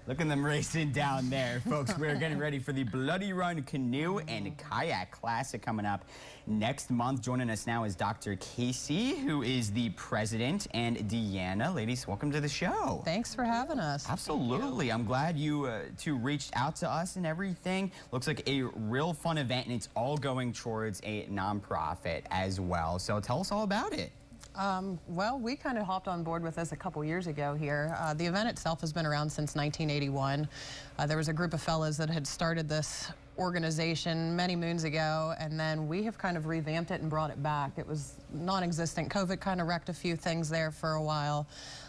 Look at them racing down there, folks. We're getting ready for the Bloody Run Canoe and Kayak Classic coming up next month. Joining us now is Dr. Casey, who is the president, and Deanna. Ladies, welcome to the show. Thanks for having us. Absolutely. I'm glad you two reached out to us and everything. Looks like a real fun event, and it's all going towards a nonprofit as well. So tell us all about it. Well, we kind of hopped on board with this a couple years ago here. The event itself has been around since 1981. There was a group of fellows that had started this organization many moons ago, and then we have kind of revamped it and brought it back. It was non-existent. COVID kind of wrecked a few things there for a while.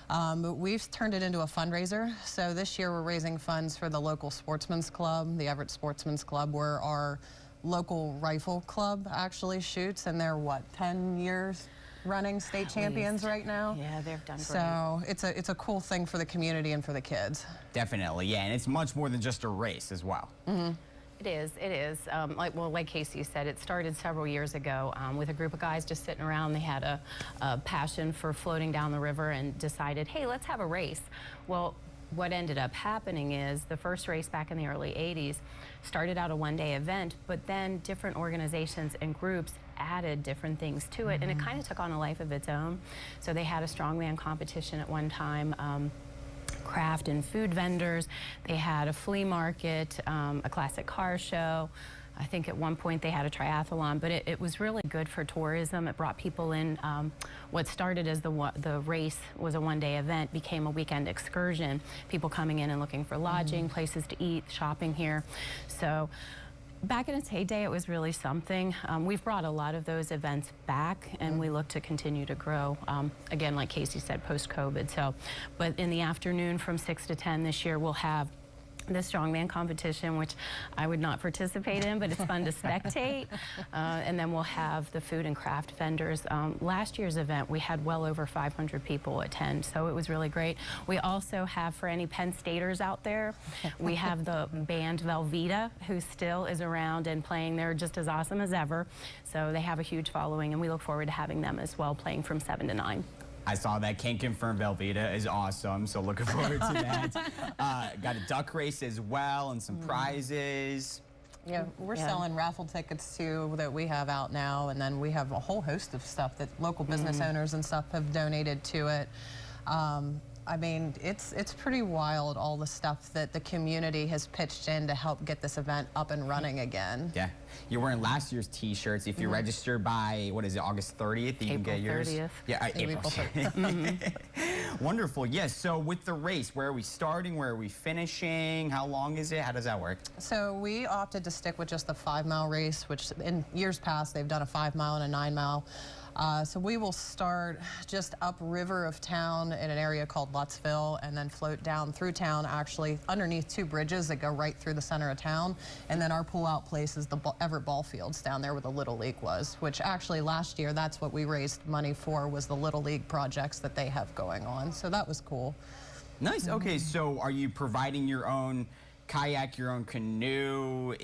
But we've turned it into a fundraiser. So this year we're raising funds for the local sportsman's club, the Everett Sportsman's Club, where our local rifle club actually shoots, and they're, what, 10 years? Running state champions right now. Yeah, they've done great. So it's a cool thing for the community and for the kids. Definitely, yeah, and it's much more than just a race as well. Mm-hmm. It is, it is. Like Casey said, it started several years ago with a group of guys just sitting around. They had a passion for floating down the river and decided, hey, let's have a race. Well, what ended up happening is the first race back in the early 80s started out a one-day event, but then different organizations and groups added different things to it, and it kind of took on a life of its own. So they had a strongman competition at one time, craft and food vendors. They had a flea market, a classic car show. I think at one point they had a triathlon, but it was really good for tourism. It brought people in. What started as the race was a one-day event became a weekend excursion. People coming in and looking for lodging, places to eat, shopping here. So back in its heyday, it was really something. We've brought a lot of those events back, and we look to continue to grow. Again, like Casey said, post-COVID. So, but in the afternoon from 6 to 10 this year, we'll have the strongman competition, which I would not participate in, but it's fun to spectate. And then we'll have the food and craft vendors. Last year's event, we had well over 500 people attend, so it was really great. We also have, for any Penn Staters out there, we have the band Velveeta, who still is around and playing. They're just as awesome as ever. So they have a huge following, and we look forward to having them as well, playing from 7 to 9. I saw that. Can't confirm Velveeta is awesome, so looking forward to that. Got a duck race as well and some prizes. Yeah, we're selling raffle tickets too that we have out now, and then we have a whole host of stuff that local business owners and stuff have donated to it. I mean, it's pretty wild, all the stuff that the community has pitched in to help get this event up and running again. Yeah. You're wearing last year's t-shirts. If you register by, what is it, August 30th, you can get yours? April 30th. Yeah, April 30th. Wonderful. Yes, so with the race, where are we starting? Where are we finishing? How long is it? How does that work? So we opted to stick with just the 5-mile race, which in years past, they've done a 5-mile and a 9-mile. So we will start just upriver of town in an area called Luttsville, and then float down through town, actually underneath 2 bridges that go right through the center of town. And then our pull-out place is the Everett ball fields down there where the Little League was, which actually last year, that's what we raised money for, was the Little League projects that they have going on. So that was cool. Nice. Okay, so are you providing your own kayak, your own canoe?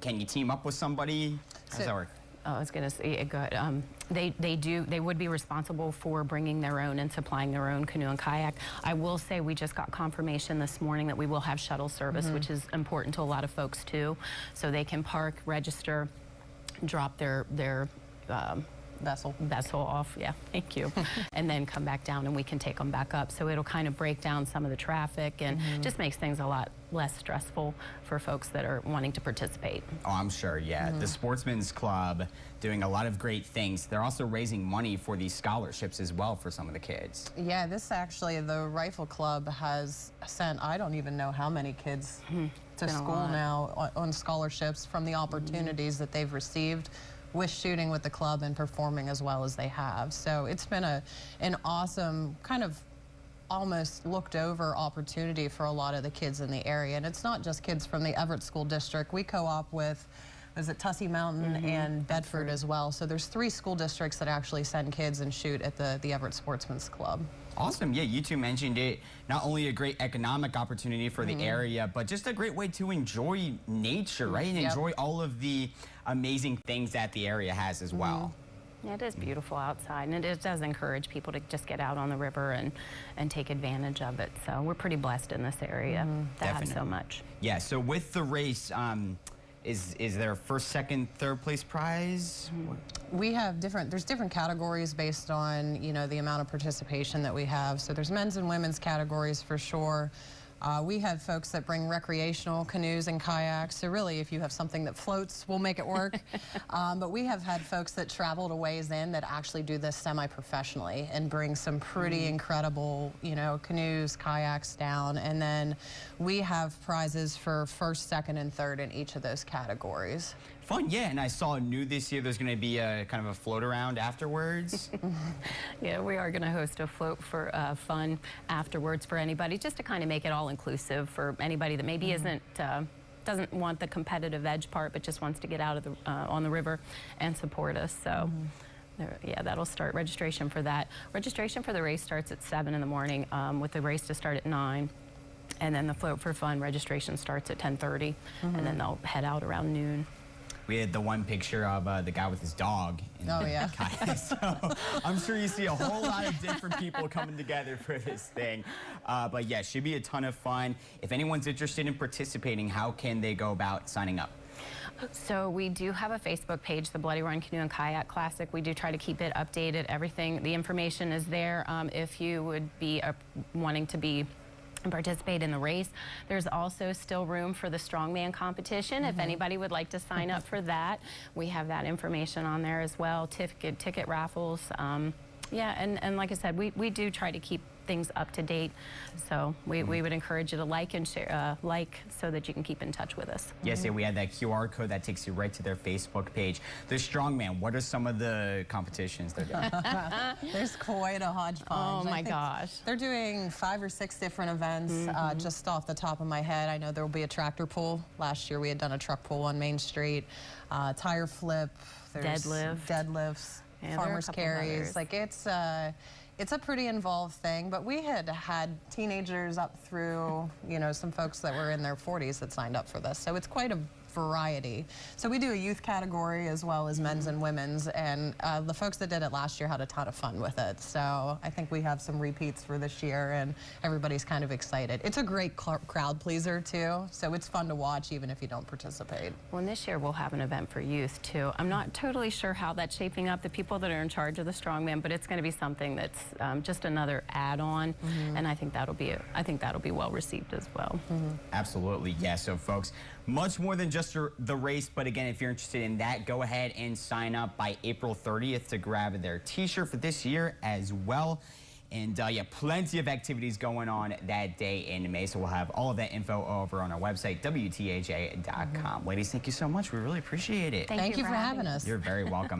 Can you team up with somebody? How does that work? Oh, I was going to say, go ahead. They would be responsible for bringing their own and supplying their own canoe and kayak. I will say we just got confirmation this morning that we will have shuttle service, which is important to a lot of folks too. So they can park, register, drop their vessel off, yeah, thank you, and then come back down and we can take them back up. So it'll kind of break down some of the traffic and just makes things a lot less stressful for folks that are wanting to participate. Oh, I'm sure, yeah. The Sportsman's Club doing a lot of great things. They're also raising money for these scholarships as well for some of the kids. Yeah, this actually, the Rifle Club has sent, I don't even know how many kids to school now on scholarships from the opportunities that they've received with shooting with the club and performing as well as they have. So it's been an awesome, kind of almost looked over opportunity for a lot of the kids in the area. And it's not just kids from the Everett School District. We co-op with, is it Tussey Mountain and Bedford as well. So there's 3 school districts that actually send kids and shoot at the Everett Sportsman's Club. Awesome. Yeah, you two mentioned it. Not only a great economic opportunity for the area, but just a great way to enjoy nature, right? And enjoy all of the amazing things that the area has as well. It is beautiful outside, and it does encourage people to just get out on the river and take advantage of it. So we're pretty blessed in this area to have so much. Yeah, so with the race, is there a first, second, third place prize? We have there's different categories based on, you know, the amount of participation that we have. So there's men's and women's categories for sure. We have folks that bring recreational canoes and kayaks. So really, if you have something that floats, we'll make it work. But we have had folks that traveled a ways in that actually do this semi-professionally and bring some pretty incredible, you know, canoes, kayaks down. And then we have prizes for first, second, and third in each of those categories. Fun, yeah, and I saw new this year there's going to be a kind of a float around afterwards. Yeah, we are going to host a float for fun afterwards for anybody, just to kind of make it all inclusive for anybody that maybe doesn't want the competitive edge part, but just wants to get out of the on the river and support us. So. Yeah, that'll start registration for that. Registration for the race starts at 7 in the morning, with the race to start at 9. And then the float for fun registration starts at 10:30, and then they'll head out around noon. We had the one picture of the guy with his dog. Oh, yeah. So I'm sure you see a whole lot of different people coming together for this thing. But yeah, it should be a ton of fun. If anyone's interested in participating, how can they go about signing up? So we do have a Facebook page, the Bloody Run Canoe and Kayak Classic. We do try to keep it updated. Everything, the information is there. If you would be wanting to participate in the race. There's also still room for the strongman competition. If anybody would like to sign up for that, we have that information on there as well. Ticket raffles. Yeah, and like I said, we do try to keep things up to date. So we would encourage you to like and share, so that you can keep in touch with us. Yes, yeah, we had that QR code that takes you right to their Facebook page. The Strongman, what are some of the competitions they're doing? There's quite a hodgepodge. Oh my gosh. They're doing 5 or 6 different events. Just off the top of my head, I know there will be a tractor pull. Last year we had done a truck pull on Main Street, tire flip, there's deadlifts, Yeah, farmers carries. Like it's a pretty involved thing, but we had teenagers up through, you know, some folks that were in their 40s that signed up for this. So it's quite a variety. So we do a youth category as well as men's and women's, and the folks that did it last year had a ton of fun with it. So I think we have some repeats for this year, and everybody's kind of excited. It's a great crowd pleaser too, so it's fun to watch even if you don't participate. Well, and this year we'll have an event for youth too. I'm not totally sure how that's shaping up, the people that are in charge of the Strongman, but it's going to be something that's just another add-on, and I think that'll be well received as well. Absolutely, yeah. So folks, much more than just the race, but again, if you're interested in that, go ahead and sign up by April 30th to grab their t-shirt for this year as well. And yeah, plenty of activities going on that day in May, so we'll have all of that info over on our website, WTAJ.com. Ladies, thank you so much. We really appreciate it. Thank you for having us. You're very welcome.